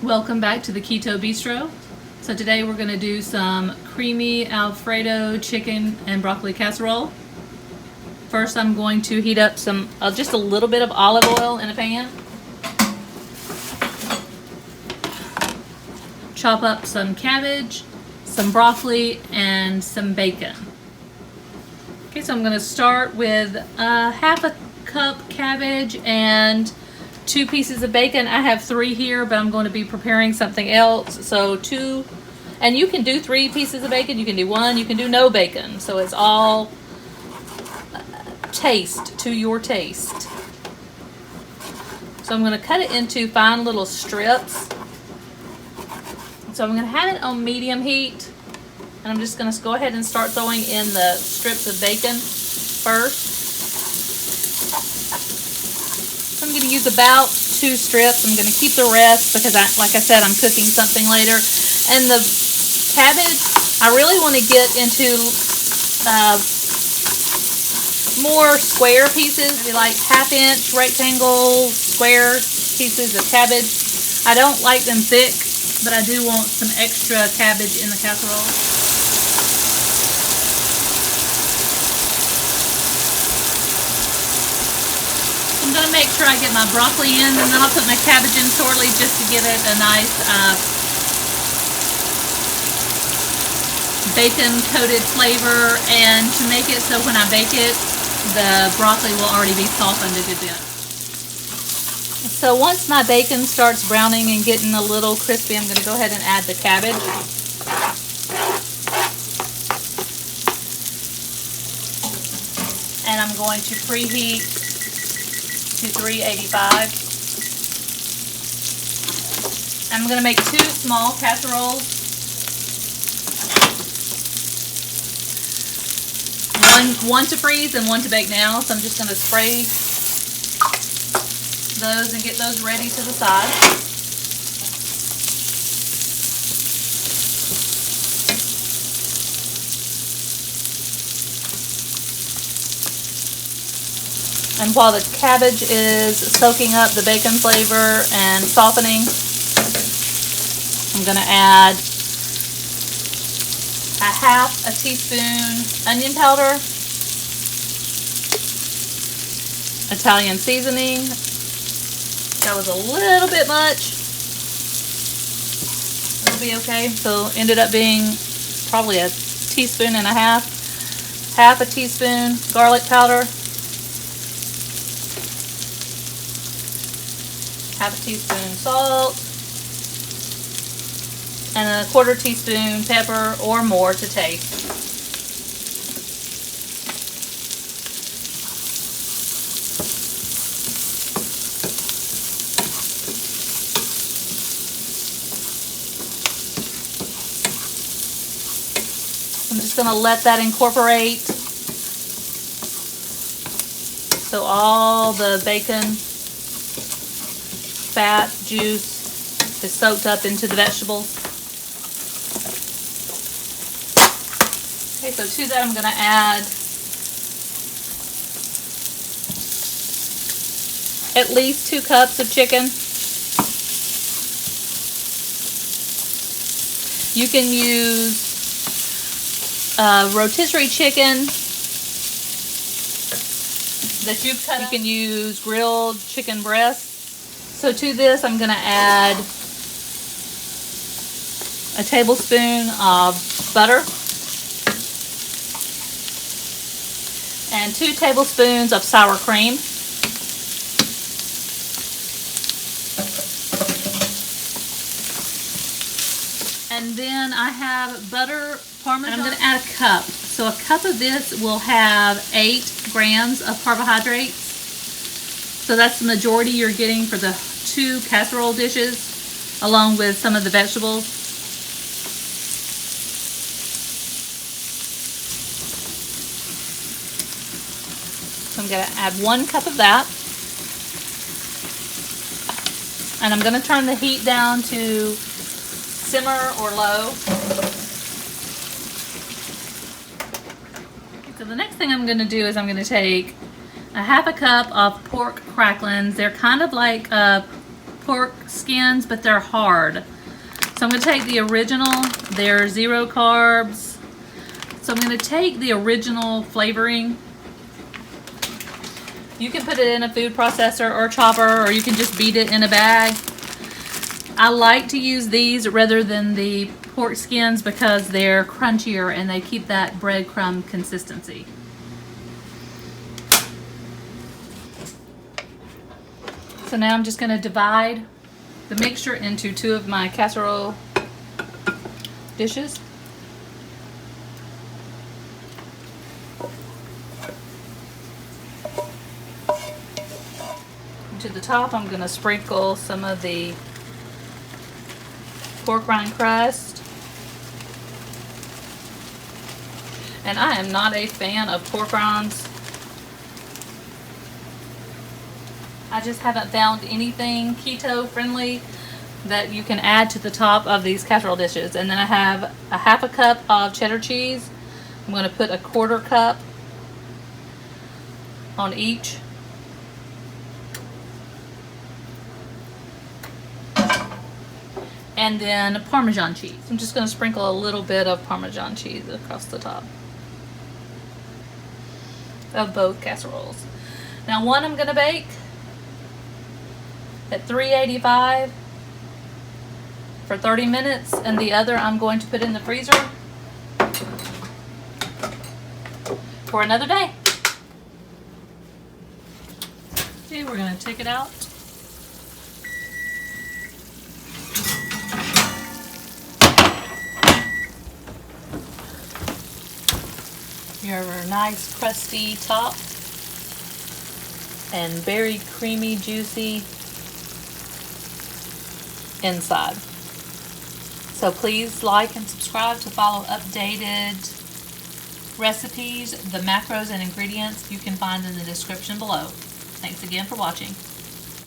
Welcome back to the Keto Bistro. So today we're going to do some creamy Alfredo chicken and broccoli casserole. First I'm going to heat up some just a little bit of olive oil in a pan. Chop up some cabbage, some broccoli, and some bacon. Okay, so I'm going to start with half a cup cabbage and 2 pieces of bacon. I have 3 here, but I'm going to be preparing something else. So 2, and you can do 3 pieces of bacon, you can do 1, you can do no bacon. So it's all taste to your taste. So I'm going to cut it into fine little strips. So I'm going to have it on medium heat, and I'm just going to go ahead and start throwing in the strips of bacon first. I'm going to use about 2 strips. I'm going to keep the rest because, like I said, I'm cooking something later. And the cabbage, I really want to get into more square pieces, maybe like 1/2 inch rectangle square pieces of cabbage. I don't like them thick, but I do want some extra cabbage in the casserole. I'm going to make sure I get my broccoli in, and then I'll put my cabbage in shortly just to give it a nice bacon coated flavor, and to make it so when I bake it, the broccoli will already be softened a good bit. So once my bacon starts browning and getting a little crispy, I'm going to go ahead and add the cabbage. And I'm going to preheat to 385. I'm going to make 2 small casseroles. One to freeze and one to bake now. So I'm just going to spray those and get those ready to the side. And while the cabbage is soaking up the bacon flavor and softening, I'm going to add 1/2 teaspoon onion powder, Italian seasoning. That was a little bit much. It'll be okay. So ended up being probably 1.5 teaspoons. 1/2 teaspoon garlic powder. 1/2 teaspoon salt. And 1/4 teaspoon pepper or more to taste. I'm just going to let that incorporate so all the bacon fat juice is soaked up into the vegetables. Okay, so to that I'm going to add at least 2 cups of chicken. You can use rotisserie chicken that you've cut. You can use grilled chicken breasts. So to this I'm going to add a tablespoon of butter and 2 tablespoons of sour cream. And then I have butter Parmesan. And I'm going to add a cup. So a cup of this will have 8 grams of carbohydrates. So that's the majority you're getting for the 2 casserole dishes, along with some of the vegetables. So I'm going to add 1 cup of that. And I'm going to turn the heat down to simmer or low. So the next thing I'm going to do is I'm going to take 1/2 cup of pork cracklings. They're kind of like pork skins, but they're hard. So I'm going to take the original. They're 0 carbs. So I'm going to take the original flavoring. You can put it in a food processor or chopper, or you can just beat it in a bag. I like to use these rather than the pork skins because they're crunchier and they keep that breadcrumb consistency. So now I'm just going to divide the mixture into 2 of my casserole dishes. To the top, I'm going to sprinkle some of the pork rind crust. And I am not a fan of pork rinds. I just haven't found anything keto friendly that you can add to the top of these casserole dishes. And then I have a 1/2 cup of cheddar cheese. I'm going to put a 1/4 cup on each. And then Parmesan cheese. I'm just going to sprinkle a little bit of Parmesan cheese across the top of both casseroles. Now one I'm going to bake at 385 for 30 minutes, and the other I'm going to put in the freezer for another day. Okay, we're going to take it out. Your nice crusty top and very creamy, juicy inside. So please like and subscribe to follow updated recipes. The macros and ingredients you can find in the description below. Thanks again for watching.